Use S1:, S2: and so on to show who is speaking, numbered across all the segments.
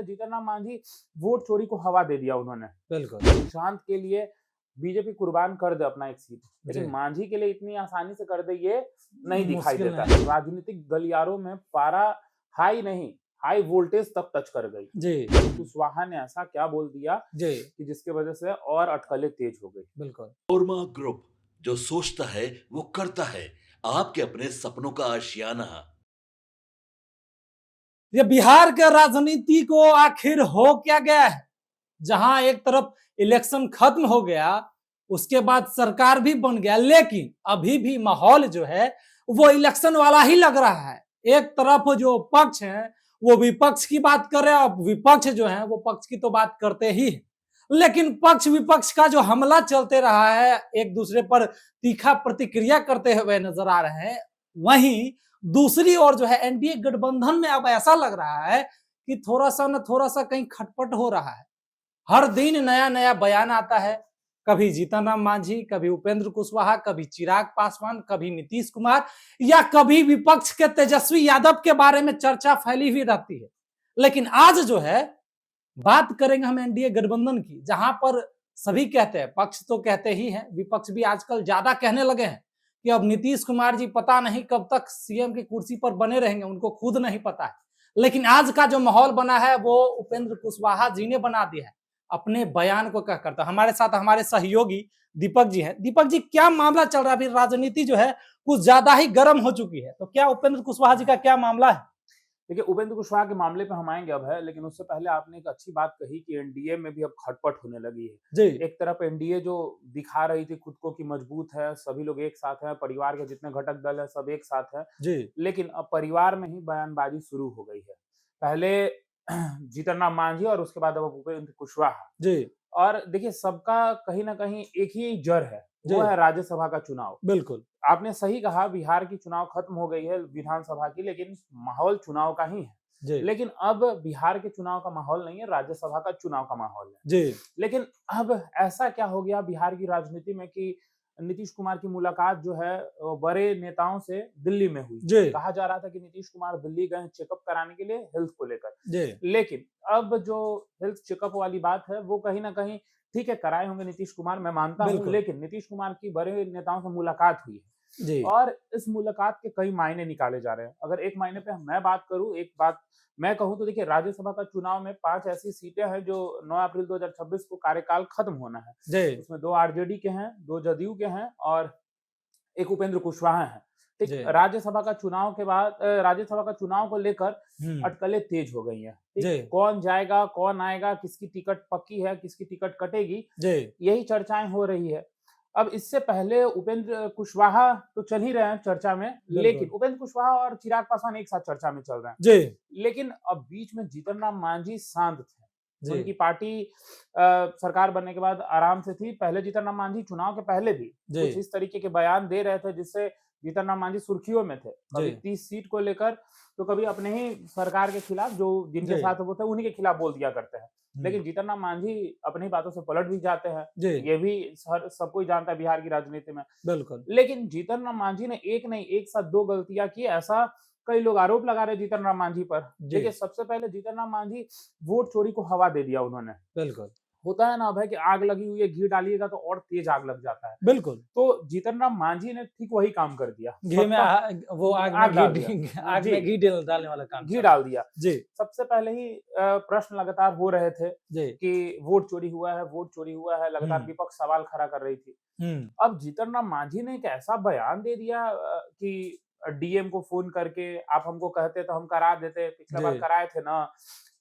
S1: पहले जीतन राम मांझी वोट चोरी को हवा दे दिया उन्होंने।
S2: बिल्कुल।
S1: सुशांत के लिए बीजेपी कुर्बान कर दे अपना एक सीट, लेकिन
S2: जी।
S1: मांझी के लिए इतनी आसानी से कर दे ये नहीं दिखाई
S2: मुश्किल
S1: देता।
S2: नहीं।
S1: राजनीतिक गलियारों में पारा हाई नहीं, हाई वोल्टेज तक टच कर गई।
S2: जी।
S1: कुशवाहा ने ऐसा क्या बोल दिया
S2: जी।
S1: कि जिसके वजह से और अटकलें तेज हो गई।
S2: बिल्कुल।
S3: कोरमा ग्रुप, जो सोचता है वो करता है, आपके अपने सपनों का आशियाना।
S2: ये बिहार के राजनीति को आखिर हो क्या गया है, जहां एक तरफ इलेक्शन खत्म हो गया, उसके बाद सरकार भी बन गया, लेकिन अभी भी माहौल जो है वो इलेक्शन वाला ही लग रहा है। एक तरफ जो पक्ष है वो विपक्ष की बात कर रहे हैं, और विपक्ष जो है वो पक्ष की तो बात करते ही है, लेकिन पक्ष विपक्ष का जो हमला चलते रहा है, एक दूसरे पर तीखा प्रतिक्रिया करते हुए नजर आ रहे हैं। वहीं दूसरी ओर जो है एनडीए गठबंधन में अब ऐसा लग रहा है कि थोड़ा सा कहीं खटपट हो रहा है। हर दिन नया नया बयान आता है, कभी जीतन राम मांझी, कभी उपेंद्र कुशवाहा, कभी चिराग पासवान, कभी नीतीश कुमार, या कभी विपक्ष के तेजस्वी यादव के बारे में चर्चा फैली हुई रहती है। लेकिन आज जो है बात करेंगे हम एनडीए गठबंधन की, जहां पर सभी कहते हैं, पक्ष तो कहते ही हैं, विपक्ष भी आजकल ज्यादा कहने लगे हैं कि अब नीतीश कुमार जी पता नहीं कब तक सीएम की कुर्सी पर बने रहेंगे, उनको खुद नहीं पता है। लेकिन आज का जो माहौल बना है वो उपेंद्र कुशवाहा जी ने बना दिया है अपने बयान को क्या करता। हमारे साथ हमारे सहयोगी दीपक जी हैं। दीपक जी, क्या मामला चल रहा है? अभी राजनीति जो है कुछ ज्यादा ही गर्म हो चुकी है, तो क्या उपेंद्र कुशवाहा जी का क्या मामला है?
S1: देखिए, उपेंद्र कुशवाहा के मामले पे हम आएंगे अब है, लेकिन उससे पहले आपने एक अच्छी बात कही कि एनडीए में भी अब खटपट होने लगी है।
S2: जी।
S1: एक तरफ एनडीए जो दिखा रही थी खुद को कि मजबूत है, सभी लोग एक साथ हैं, परिवार के जितने घटक दल है सब एक साथ है,
S2: जी।
S1: लेकिन अब परिवार में ही बयानबाजी शुरू हो गई है। पहले जीतन राम मांझी और उसके बाद अब उपेंद्र कुशवाहा।
S2: जी।
S1: और देखिए, सबका कहीं ना कहीं एक ही जड़ है, वो है राज्यसभा का चुनाव।
S2: बिल्कुल।
S1: आपने सही कहा, बिहार की चुनाव खत्म हो गई है विधानसभा की, लेकिन माहौल चुनाव का ही है।
S2: जी।
S1: लेकिन अब बिहार के चुनाव का माहौल नहीं है, राज्यसभा का चुनाव का माहौल है।
S2: जी।
S1: लेकिन अब ऐसा क्या हो गया बिहार की राजनीति में कि नीतीश कुमार की मुलाकात जो है बड़े नेताओं से दिल्ली में हुई।
S2: जी।
S1: कहा जा रहा था कि नीतीश कुमार दिल्ली गए चेकअप कराने के लिए हेल्थ को लेकर।
S2: जी।
S1: लेकिन अब जो हेल्थ चेकअप वाली बात है वो कहीं ना कहीं ठीक है, कराए होंगे नीतीश कुमार, मैं मानता हूँ, लेकिन नीतीश कुमार की बड़े नेताओं से मुलाकात हुई है।
S2: जी।
S1: और इस मुलाकात के कई मायने निकाले जा रहे हैं। अगर एक मायने पे मैं बात करूं, एक बात मैं कहूं तो देखिए, राज्यसभा का चुनाव में 5 ऐसी सीटें हैं जो 9 अप्रैल 2026 को कार्यकाल खत्म होना है।
S2: जी।
S1: उसमें 2 आरजेडी के हैं, 2 जदयू के हैं और एक उपेंद्र कुशवाहा हैं। ठीक,
S2: जी।
S1: राज्यसभा का चुनाव के बाद राज्यसभा का चुनाव को लेकर अटकलें तेज हो गई हैं।
S2: जी।
S1: कौन जाएगा, कौन आएगा, किसकी टिकट पक्की है, किसकी टिकट कटेगी,
S2: जी।
S1: यही चर्चाएं हो रही है। अब इससे पहले उपेंद्र कुशवाहा तो चल ही रहे हैं चर्चा में, लेकिन उपेंद्र कुशवाहा और चिराग पासवान एक साथ चर्चा में चल रहे हैं।
S2: जी।
S1: लेकिन अब बीच में जीतन राम मांझी शांत थे।
S2: जी।
S1: उनकी पार्टी सरकार बनने के बाद आराम से थी। पहले जीतन राम मांझी चुनाव के पहले भी कुछ इस तरीके के बयान दे रहे थे जिससे जीतन राम मांझी सुर्खियों में थे, कभी 30 सीट को लेकर तो कभी अपने ही सरकार के खिलाफ, जो जिनके साथ वो थे उन्हीं के खिलाफ बोल दिया करते हैं। लेकिन जीतन राम मांझी अपनी बातों से पलट भी जाते हैं, ये भी सब कोई जानता है बिहार की राजनीति में।
S2: बिल्कुल।
S1: लेकिन जीतन राम मांझी ने एक नहीं, एक साथ 2 गलतियां की, ऐसा कई लोग आरोप लगा रहे जीतन राम मांझी पर। देखिए, सबसे पहले जीतन राम मांझी वोट चोरी को हवा दे दिया उन्होंने।
S2: बिल्कुल।
S1: होता है ना भाई कि आग लगी हुई है, घी डालिएगा तो और तेज आग लग जाता है।
S2: बिल्कुल।
S1: तो जीतन राम मांझी ने ठीक वही काम कर दिया।
S2: घी में वो आग में घी डालने वाला काम,
S1: घी डाल दिया।
S2: जी।
S1: सबसे पहले ही प्रश्न लगातार हो रहे थे कि वोट चोरी हुआ है, वोट चोरी हुआ है, लगातार विपक्ष सवाल खड़ा कर रही थी। अब जीतन राम मांझी ने एक ऐसा बयान दे दिया कि डीएम को फोन करके आप हमको कहते तो हम करा देते, पिछला बार कराए थे ना।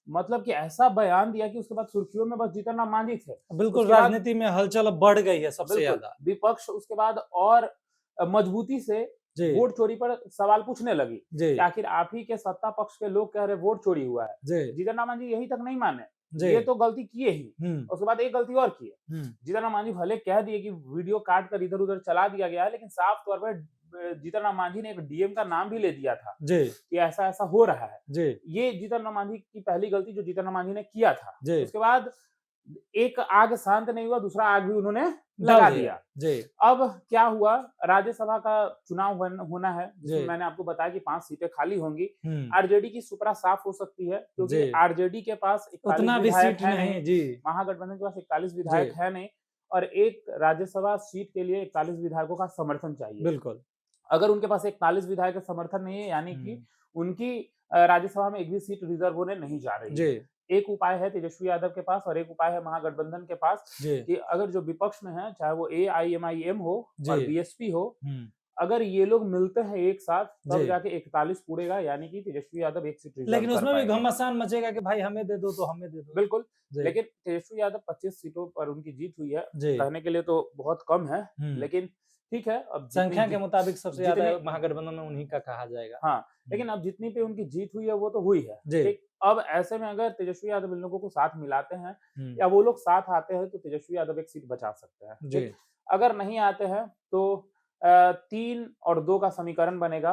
S1: मतलब कि ऐसा बयान दिया कि उसके बाद सुर्खियों में बस जीतन राम मांझी थे।
S2: बिल्कुल, राजनीति में हलचल बढ़ गई है सबसे ज्यादा।
S1: विपक्ष उसके बाद और मजबूती से वोट चोरी पर सवाल पूछने लगी कि आखिर आप ही के सत्ता पक्ष के लोग कह रहे वोट चोरी हुआ है। जीतन राम मांझी यही तक नहीं माने, ये तो गलती किए ही, उसके बाद एक गलती और की है। जीतन राम मांझी भले कह दिए कि वीडियो काट कर इधर उधर चला दिया गया है, लेकिन साफ तौर पर जीतन राम मांझी ने एक डीएम का नाम भी ले दिया था कि ऐसा ऐसा हो रहा है। ये जीतन राम मांझी की पहली गलती जो जीतन राम मांझी ने किया था। उसके बाद एक आग शांत नहीं हुआ, दूसरा आग भी उन्होंने लगा दिया।
S2: जी।
S1: अब क्या हुआ, राज्यसभा का चुनाव होना है, जिसमें मैंने आपको बताया कि 5 सीटें खाली होंगी। आरजेडी की सुपरा साफ हो सकती है, क्योंकि आरजेडी के पास 41 विधायक है नहीं, जी, महागठबंधन के पास 41 विधायक है नहीं, और एक राज्यसभा सीट के लिए 41 विधायकों का समर्थन चाहिए।
S2: बिल्कुल।
S1: अगर उनके पास 41 विधायक का समर्थन नहीं है, यानी कि उनकी राज्यसभा में एक भी सीट रिजर्व होने नहीं जा रही है। एक उपाय है तेजस्वी यादव के पास और एक उपाय है महागठबंधन के पास कि अगर जो विपक्ष में है, चाहे वो AIMIM हो और BSP हो, अगर ये लोग मिलते हैं एक साथ, तब जाके 41 पूरेगा, यानी कि तेजस्वी यादव एक सीट रिजर्व।
S2: लेकिन उसमें भी घमासान मचेगा कि भाई हमें दे दो तो हमें दे दो।
S1: बिल्कुल, लेकिन तेजस्वी यादव 25 सीटों पर उनकी जीत हुई है, कहने के लिए तो बहुत कम है, लेकिन ठीक है, अब
S2: संख्या के मुताबिक सबसे ज्यादा महागठबंधन में उन्हीं का कहा जाएगा।
S1: हाँ, लेकिन अब जितनी पे उनकी जीत हुई है वो तो हुई है, ठीक। अब ऐसे में अगर तेजस्वी यादव इन लोगों को साथ मिलाते हैं या वो लोग साथ आते हैं, तो तेजस्वी यादव एक सीट बचा सकते हैं। अगर नहीं आते हैं तो 3 और 2 का समीकरण बनेगा,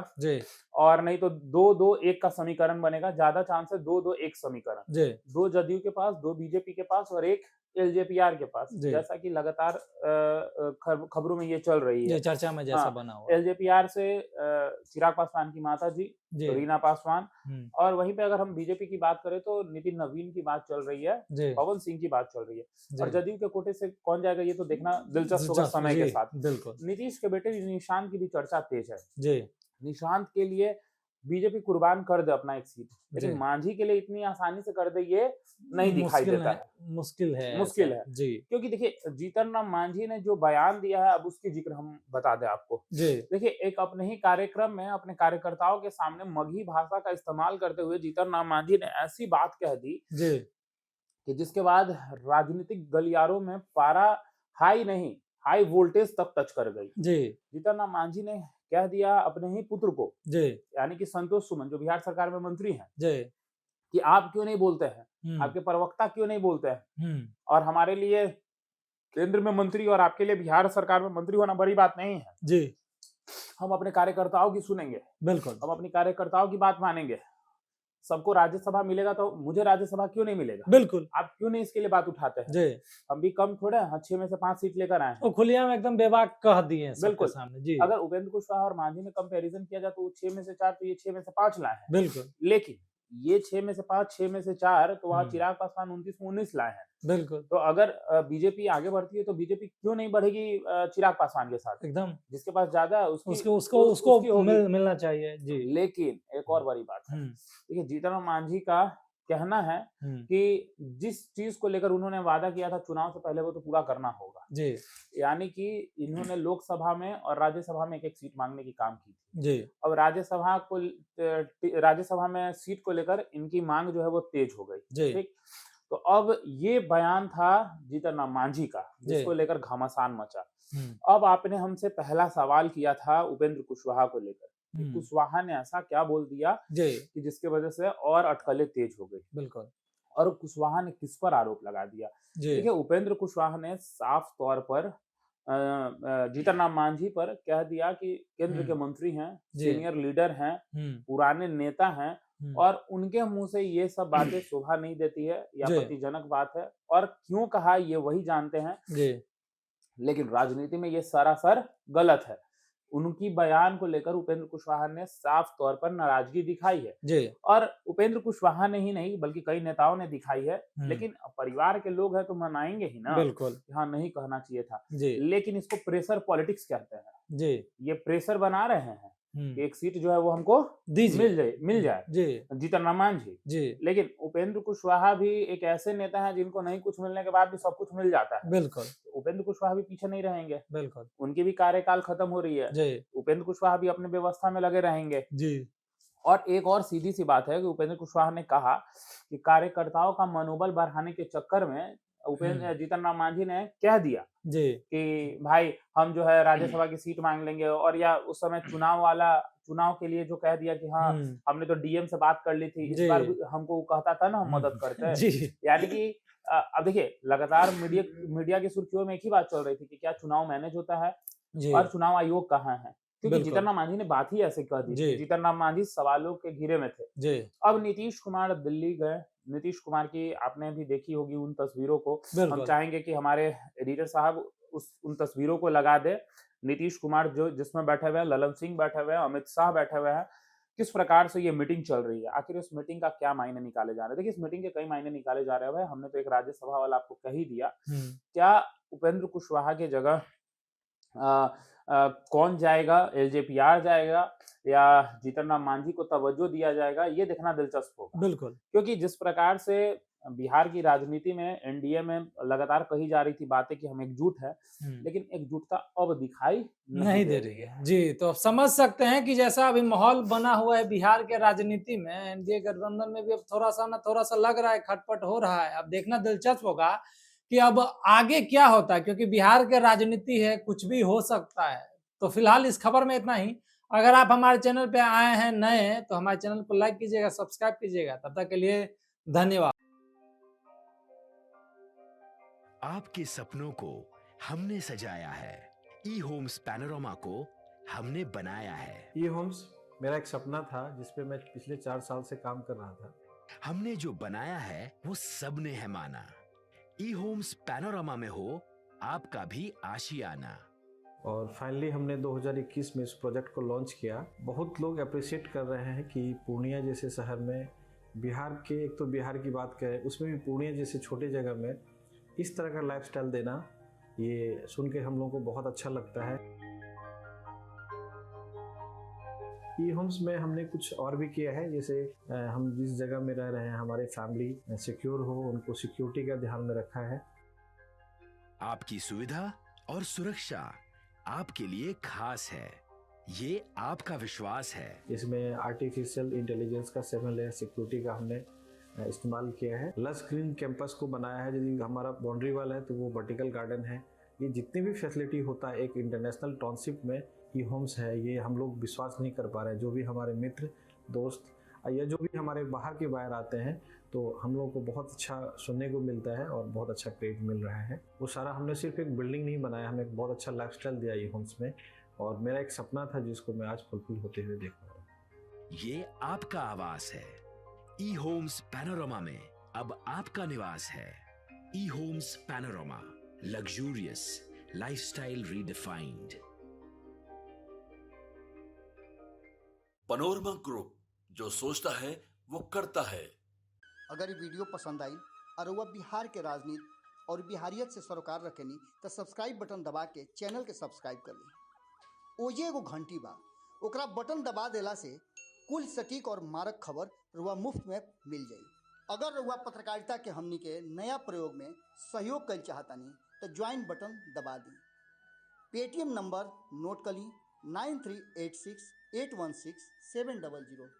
S1: और नहीं तो 2-2-1 का समीकरण बनेगा। ज्यादा चांस है 2-2-1 समीकरण, 2 जदयू के पास, 2 बीजेपी के पास और 1 LJPR के पास, जैसा कि लगातार खबरों में ये चल रही है,
S2: चर्चा में जैसा बना हुआ।
S1: LJPR से चिराग पासवान की माता जी रीना पासवान, और वहीं पे अगर हम बीजेपी की बात करें तो नितिन नवीन की बात चल रही है, पवन सिंह की बात चल रही है, और जदयू के कोटे से कौन जाएगा ये तो देखना दिलचस्प होगा समय के साथ।
S2: बिल्कुल।
S1: नीतीश के बेटे निशांत की भी चर्चा तेज है। निशांत के लिए बीजेपी कुर्बान कर दे अपना एक सीट, लेकिन मांझी के लिए इतनी आसानी से कर दे ये नहीं दिखाई देता है।
S2: मुश्किल है
S1: जी, क्योंकि देखिए जीतन राम मांझी ने जो बयान दिया है, अब उसकी जिक्र हम बता दें आपको। देखिए, एक अपने ही कार्यक्रम में अपने कार्यकर्ताओं के सामने मगही भाषा का इस्तेमाल करते हुए जीतन राम मांझी ने ऐसी बात कह दी कि जिसके बाद राजनीतिक गलियारों में पारा हाई वोल्टेज तक टच कर गई। जीतन राम मांझी ने कह दिया अपने ही पुत्र को, यानी कि संतोष सुमन, जो बिहार सरकार में मंत्री हैं, कि आप क्यों नहीं बोलते हैं, आपके प्रवक्ता क्यों नहीं बोलते हैं, और हमारे लिए केंद्र में मंत्री और आपके लिए बिहार सरकार में मंत्री होना बड़ी बात नहीं है। हम अपने कार्यकर्ताओं की सुनेंगे, बिल्कुल, हम अपनी कार्यकर्ताओं की बात मानेंगे। सबको राज्यसभा मिलेगा तो मुझे राज्यसभा क्यों नहीं मिलेगा?
S2: बिल्कुल,
S1: आप क्यों नहीं इसके लिए बात उठाते हैं? हम भी कम थोड़े हैं, 6 में से 5 सीट लेकर आए हैं।
S2: खुलेआम एकदम बेबाक कह दिए हैं
S1: बिल्कुल
S2: सामने।
S1: अगर उपेंद्र कुशवाहा और मांझी में कंपैरिजन किया जाए तो 6 में से 4, तो ये 6 में से 5 लाए हैं।
S2: बिल्कुल,
S1: लेकिन ये 6 में से 5, 6 में से 4, तो वहाँ चिराग पासवान 29 में 19 लाए हैं।
S2: बिल्कुल,
S1: तो अगर बीजेपी आगे बढ़ती है तो बीजेपी क्यों नहीं बढ़ेगी चिराग पासवान के साथ?
S2: एकदम,
S1: जिसके पास ज्यादा
S2: उसको मिलना चाहिए।
S1: लेकिन एक और बड़ी बात है, देखिए जीतन राम मांझी का कहना है कि जिस चीज को लेकर उन्होंने वादा किया था चुनाव से पहले, वो तो पूरा करना होगा। यानी कि इन्होंने लोकसभा में और राज्यसभा में एक सीट मांगने की काम की थी। अब राज्यसभा में सीट को लेकर इनकी मांग जो है वो तेज हो गई। ठीक, तो अब ये बयान था जीतन राम मांझी का, जिसको लेकर घमासान मचा। अब आपने हमसे पहला सवाल किया था उपेंद्र कुशवाहा को लेकर, कुशवाहा ने ऐसा क्या बोल दिया कि जिसके वजह से और अटकलें तेज हो गई।
S2: बिल्कुल,
S1: और कुशवाहा ने किस पर आरोप लगा दिया? देखिए, उपेंद्र कुशवाहा ने साफ तौर पर जीतन राम मांझी पर कह दिया कि केंद्र के मंत्री हैं, सीनियर लीडर हैं, पुराने नेता हैं, और उनके मुंह से ये सब बातें शोभा नहीं देती है या आपत्तिजनक बात है, और क्यों कहा ये वही जानते हैं। लेकिन राजनीति में ये सरासर गलत है। उनकी बयान को लेकर उपेंद्र कुशवाहा ने साफ तौर पर नाराजगी दिखाई है, और उपेंद्र कुशवाहा ने ही नहीं बल्कि कई नेताओं ने दिखाई है। लेकिन परिवार के लोग हैं तो मनाएंगे ही ना,
S2: बिल्कुल,
S1: हाँ नहीं कहना चाहिए था। लेकिन इसको प्रेशर पॉलिटिक्स कहते हैं। ये प्रेशर बना रहे हैं कि एक सीट जो है वो हमको मिल जाए जीतन राम मांझी। लेकिन उपेंद्र कुशवाहा भी एक ऐसे नेता हैं जिनको नहीं कुछ मिलने के बाद भी सब कुछ मिल जाता है।
S2: बिल्कुल,
S1: उपेंद्र कुशवाहा भी पीछे नहीं रहेंगे।
S2: बिल्कुल,
S1: उनकी भी कार्यकाल खत्म हो रही है। उपेंद्र कुशवाहा भी अपने व्यवस्था में लगे रहेंगे। और एक और सीधी सी बात है कि उपेंद्र कुशवाहा ने कहा कि कार्यकर्ताओं का मनोबल बढ़ाने के चक्कर में जीतन राम मांझी ने कह दिया कि भाई हम जो है राज्यसभा की सीट मांग लेंगे, और या उस समय चुनाव के लिए जो कह दिया कि हाँ हमने तो डीएम से बात कर ली थी, इस बार हमको कहता था ना हम मदद करते हैं। यानी कि अब देखिए, लगातार मीडिया की सुर्खियों में एक ही बात चल रही थी कि क्या चुनाव मैनेज होता है और चुनाव आयोग कहाँ है। क्योंकि जीतन राम मांझी ने बात ही ऐसे कह दी थी। जीतन राम मांझी सवालों के घेरे में थे। अब नीतीश कुमार दिल्ली गए। नीतीश कुमार की आपने भी देखी होगी उन तस्वीरों को। हम चाहेंगे कि हमारे एडिटर साहब उन तस्वीरों को लगा दे। नीतीश कुमार जो जिसमें बैठे हुए हैं, ललन सिंह बैठे हुए हैं, अमित शाह बैठे हुए हैं, किस प्रकार से ये मीटिंग चल रही है। आखिर इस मीटिंग का क्या मायने निकाले जा रहे हैं। देखिए, इस मीटिंग के कई मायने निकाले जा रहे हैं। हमने तो एक राज्यसभा वाला आपको कह ही दिया। क्या उपेंद्र कुशवाहा की जगह कौन जाएगा, एलजेपीआर जाएगा या जीतन राम मांझी को तवज्जो दिया जाएगा, ये देखना दिलचस्प होगा।
S2: बिल्कुल,
S1: क्योंकि जिस प्रकार से बिहार की राजनीति में एनडीए में लगातार कही जा रही थी बातें कि हम एकजुट है, लेकिन एकजुटता अब दिखाई नहीं दे रही है।
S2: जी, तो अब समझ सकते हैं कि जैसा अभी माहौल बना हुआ है बिहार के राजनीति में, एनडीए गठबंधन में भी अब थोड़ा सा लग रहा है, खटपट हो रहा है। अब देखना दिलचस्प होगा कि अब आगे क्या होता है, क्योंकि बिहार के राजनीति है, कुछ भी हो सकता है। तो फिलहाल इस खबर में इतना ही। अगर आप हमारे चैनल पे आए हैं नए, तो हमारे चैनल को लाइक कीजिएगा, सब्सक्राइब कीजिएगा। तब तक के लिए धन्यवाद।
S4: आपके सपनों को हमने सजाया है, ई होम्स पैनोरामा को हमने बनाया है।
S5: ई होम्स मेरा एक सपना था जिसपे मैं पिछले 4 साल से काम कर रहा था।
S4: हमने जो बनाया है वो सबने है माना। ई होम्स पैनोरामा में हो आपका भी आशियाना।
S5: और फाइनली हमने 2021 में इस प्रोजेक्ट को लॉन्च किया। बहुत लोग अप्रिशिएट कर रहे हैं कि पूर्णिया जैसे शहर में, बिहार के, एक तो बिहार की बात करें उसमें भी पूर्णिया जैसे छोटे जगह में इस तरह का लाइफस्टाइल देना, ये सुन के हम लोगों को बहुत अच्छा लगता है। ई होम्स में हमने कुछ और भी किया है, जैसे हम जिस जगह में रह रहे हैं हमारे फैमिली सिक्योर हो, उनको सिक्योरिटी का ध्यान में रखा है।
S4: आपकी सुविधा और सुरक्षा आपके लिए खास है, ये आपका विश्वास है।
S5: इसमें आर्टिफिशियल इंटेलिजेंस का 7 लेयर सिक्योरिटी का हमने इस्तेमाल किया है। लस ग्रीन कैंपस को बनाया है। यदि हमारा बाउंड्री वाल है तो वो वर्टिकल गार्डन है। ये जितनी भी फैसिलिटी होता है एक इंटरनेशनल टाउनशिप में, ई होम्स है, ये हम लोग विश्वास नहीं कर पा रहे हैं। जो भी हमारे मित्र, दोस्त या जो भी हमारे बाहर के बाहर आते हैं, तो हम लोगों को बहुत अच्छा सुनने को मिलता है और बहुत अच्छा क्रेडिट मिल रहा है। वो सारा हमने सिर्फ एक बिल्डिंग नहीं बनाया, हमें एक बहुत अच्छा लाइफस्टाइल दिया ई होम्स में, और मेरा एक सपना था जिसको मैं आज फुलफिल होते हुए देख रहा हूँ।
S4: ये आपका आवास है। ई होम्स पैनोरामा में अब आपका निवास है। E Homes Panorama, luxurious lifestyle redefined.
S3: Panorama Group, जो सोचता है वो करता है।
S6: अगर ये वीडियो पसंद आई और वह बिहार के राजनीति और बिहारियत से सरोकार रखेनी तो सब्सक्राइब बटन दबा के चैनल के सब्सक्राइब कर ली। ओजे एगो घंटी बा, ओकरा बटन दबा देला से कुल सटीक और मारक खबर रुआ मुफ्त में मिल जाई। अगर रुआ पत्रकारिता के हमनी के नया प्रयोग में सहयोग कर चाहतानी तो ज्वाइन बटन दबा दी। पेटीएम नंबर नोट कर ली 9386816700।